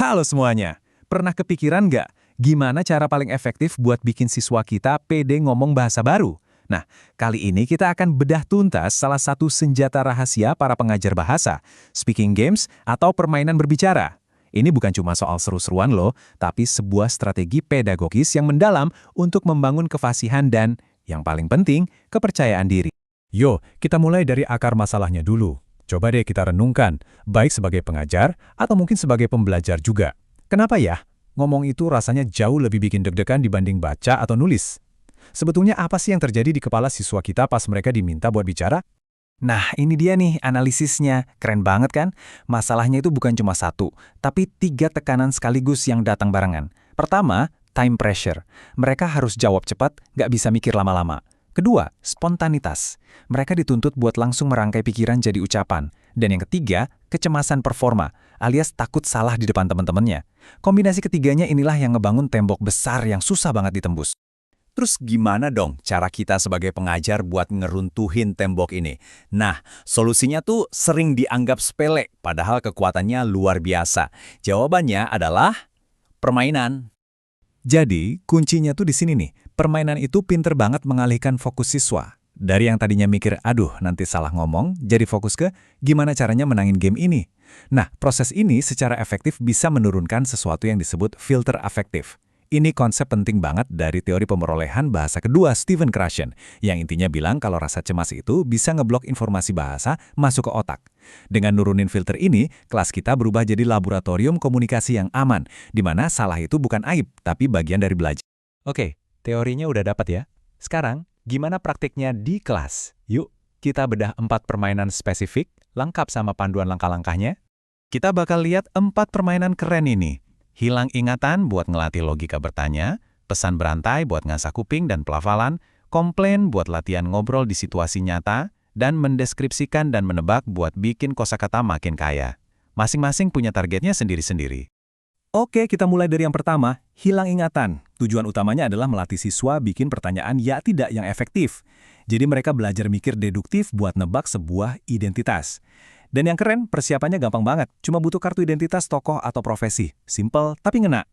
Halo semuanya, pernah kepikiran nggak gimana cara paling efektif buat bikin siswa kita pede ngomong bahasa baru? Nah, kali ini kita akan bedah tuntas salah satu senjata rahasia para pengajar bahasa, speaking games atau permainan berbicara. Ini bukan cuma soal seru-seruan loh, tapi sebuah strategi pedagogis yang mendalam untuk membangun kefasihan dan, yang paling penting, kepercayaan diri. Yo, kita mulai dari akar masalahnya dulu. Coba deh kita renungkan, baik sebagai pengajar atau mungkin sebagai pembelajar juga. Kenapa ya? Ngomong itu rasanya jauh lebih bikin deg-degan dibanding baca atau nulis. Sebetulnya apa sih yang terjadi di kepala siswa kita pas mereka diminta buat bicara? Nah, ini dia nih analisisnya. Keren banget kan? Masalahnya itu bukan cuma satu, tapi 3 tekanan sekaligus yang datang barengan. Pertama, time pressure. Mereka harus jawab cepat, nggak bisa mikir lama-lama. Kedua, spontanitas. Mereka dituntut buat langsung merangkai pikiran jadi ucapan. Dan yang ketiga, kecemasan performa, alias takut salah di depan teman-temannya. Kombinasi ketiganya inilah yang ngebangun tembok besar yang susah banget ditembus. Terus gimana dong cara kita sebagai pengajar buat ngeruntuhin tembok ini? Nah, solusinya tuh sering dianggap sepele, padahal kekuatannya luar biasa. Jawabannya adalah permainan. Jadi, kuncinya tuh di sini nih. Permainan itu pinter banget mengalihkan fokus siswa. Dari yang tadinya mikir, aduh nanti salah ngomong, jadi fokus ke gimana caranya menangin game ini. Nah, proses ini secara efektif bisa menurunkan sesuatu yang disebut filter afektif. Ini konsep penting banget dari teori pemerolehan bahasa kedua Stephen Krashen, yang intinya bilang kalau rasa cemas itu bisa ngeblok informasi bahasa masuk ke otak. Dengan nurunin filter ini, kelas kita berubah jadi laboratorium komunikasi yang aman, di mana salah itu bukan aib, tapi bagian dari belajar. Oke, teorinya udah dapat ya. Sekarang, gimana praktiknya di kelas? Yuk, kita bedah 4 permainan spesifik, lengkap sama panduan langkah-langkahnya. Kita bakal lihat 4 permainan keren ini. Hilang ingatan buat ngelatih logika bertanya, pesan berantai buat ngasah kuping dan pelafalan, komplain buat latihan ngobrol di situasi nyata, dan mendeskripsikan dan menebak buat bikin kosakata makin kaya. Masing-masing punya targetnya sendiri-sendiri. Oke, kita mulai dari yang pertama, hilang ingatan. Tujuan utamanya adalah melatih siswa bikin pertanyaan ya tidak yang efektif. Jadi mereka belajar mikir deduktif buat nebak sebuah identitas. Dan yang keren, persiapannya gampang banget. Cuma butuh kartu identitas tokoh atau profesi. Simple, tapi ngena.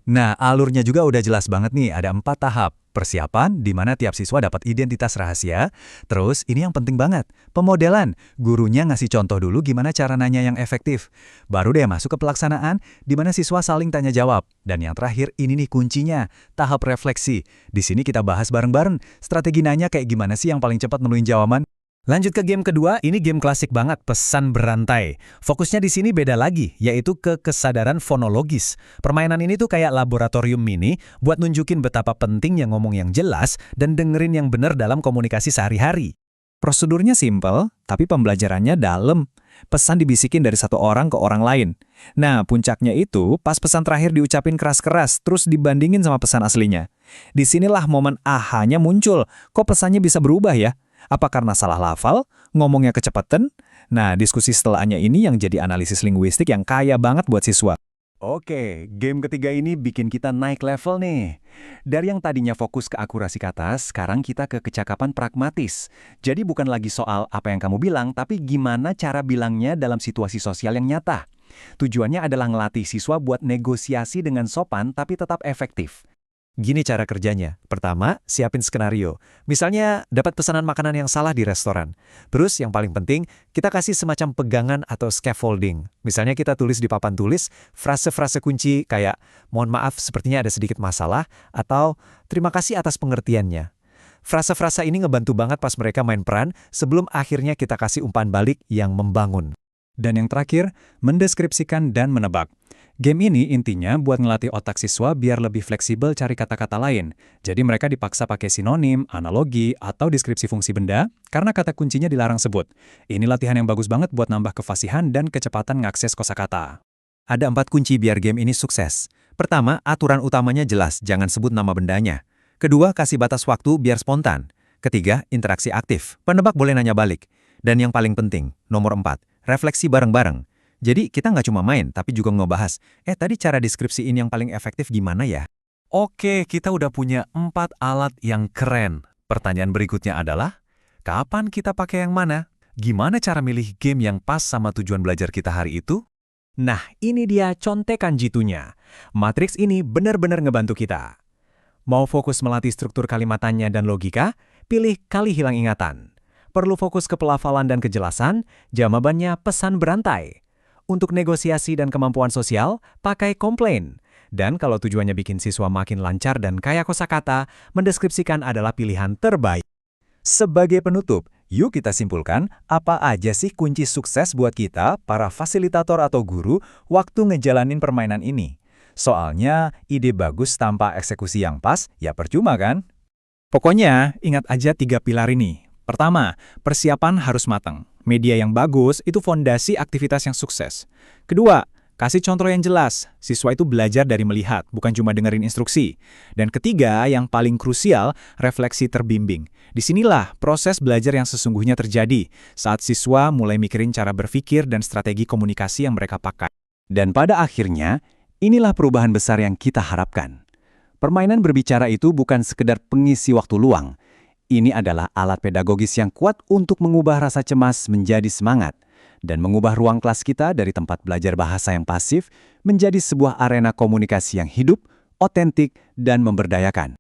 Nah, alurnya juga udah jelas banget nih. Ada 4 tahap. Persiapan, di mana tiap siswa dapat identitas rahasia. Terus, ini yang penting banget. Pemodelan. Gurunya ngasih contoh dulu gimana cara nanya yang efektif. Baru deh masuk ke pelaksanaan, di mana siswa saling tanya jawab. Dan yang terakhir, ini nih kuncinya. Tahap refleksi. Di sini kita bahas bareng-bareng. Strategi nanya kayak gimana sih yang paling cepat nemuin jawaban. Lanjut ke game kedua, ini game klasik banget, pesan berantai. Fokusnya di sini beda lagi, yaitu ke kesadaran fonologis. Permainan ini tuh kayak laboratorium mini buat nunjukin betapa pentingnya ngomong yang jelas dan dengerin yang benar dalam komunikasi sehari-hari. Prosedurnya simple, tapi pembelajarannya dalam. Pesan dibisikin dari satu orang ke orang lain. Nah, puncaknya itu pas pesan terakhir diucapin keras-keras, terus dibandingin sama pesan aslinya. Disinilah momen ahanya muncul, kok pesannya bisa berubah ya? Apa karena salah lafal? Ngomongnya kecepatan? Nah, diskusi setelahnya ini yang jadi analisis linguistik yang kaya banget buat siswa. Oke, game ketiga ini bikin kita naik level nih. Dari yang tadinya fokus ke akurasi kata, sekarang kita ke kecakapan pragmatis. Jadi bukan lagi soal apa yang kamu bilang, tapi gimana cara bilangnya dalam situasi sosial yang nyata. Tujuannya adalah ngelatih siswa buat negosiasi dengan sopan tapi tetap efektif. Gini cara kerjanya. Pertama, siapin skenario. Misalnya, dapat pesanan makanan yang salah di restoran. Terus, yang paling penting, kita kasih semacam pegangan atau scaffolding. Misalnya kita tulis di papan tulis, frase-frase kunci kayak, mohon maaf sepertinya ada sedikit masalah, atau terima kasih atas pengertiannya. Frase-frase ini ngebantu banget pas mereka main peran, sebelum akhirnya kita kasih umpan balik yang membangun. Dan yang terakhir, mendeskripsikan dan menebak. Game ini intinya buat ngelatih otak siswa biar lebih fleksibel cari kata-kata lain. Jadi mereka dipaksa pakai sinonim, analogi, atau deskripsi fungsi benda karena kata kuncinya dilarang sebut. Ini latihan yang bagus banget buat nambah kefasihan dan kecepatan ngakses kosakata. Ada 4 kunci biar game ini sukses. Pertama, aturan utamanya jelas, jangan sebut nama bendanya. Kedua, kasih batas waktu biar spontan. Ketiga, interaksi aktif. Penebak boleh nanya balik. Dan yang paling penting, nomor 4, refleksi bareng-bareng. Jadi kita nggak cuma main, tapi juga ngebahas, tadi cara deskripsiin yang paling efektif gimana ya? Oke, kita udah punya 4 alat yang keren. Pertanyaan berikutnya adalah, kapan kita pakai yang mana? Gimana cara milih game yang pas sama tujuan belajar kita hari itu? Nah, ini dia contekan jitunya. Matriks ini benar-benar ngebantu kita. Mau fokus melatih struktur kalimatannya dan logika? Pilih kali hilang ingatan. Perlu fokus ke pelafalan dan kejelasan? Jawabannya pesan berantai. Untuk negosiasi dan kemampuan sosial, pakai komplain. Dan kalau tujuannya bikin siswa makin lancar dan kaya kosakata, mendeskripsikan adalah pilihan terbaik. Sebagai penutup, yuk kita simpulkan apa aja sih kunci sukses buat kita, para fasilitator atau guru, waktu ngejalanin permainan ini. Soalnya, ide bagus tanpa eksekusi yang pas, ya percuma kan? Pokoknya, ingat aja 3 pilar ini. Pertama, persiapan harus matang. Media yang bagus itu fondasi aktivitas yang sukses. Kedua, kasih contoh yang jelas. Siswa itu belajar dari melihat, bukan cuma dengerin instruksi. Dan ketiga, yang paling krusial, refleksi terbimbing. Disinilah proses belajar yang sesungguhnya terjadi, saat siswa mulai mikirin cara berpikir dan strategi komunikasi yang mereka pakai. Dan pada akhirnya, inilah perubahan besar yang kita harapkan. Permainan berbicara itu bukan sekedar pengisi waktu luang. Ini adalah alat pedagogis yang kuat untuk mengubah rasa cemas menjadi semangat dan mengubah ruang kelas kita dari tempat belajar bahasa yang pasif menjadi sebuah arena komunikasi yang hidup, otentik, dan memberdayakan.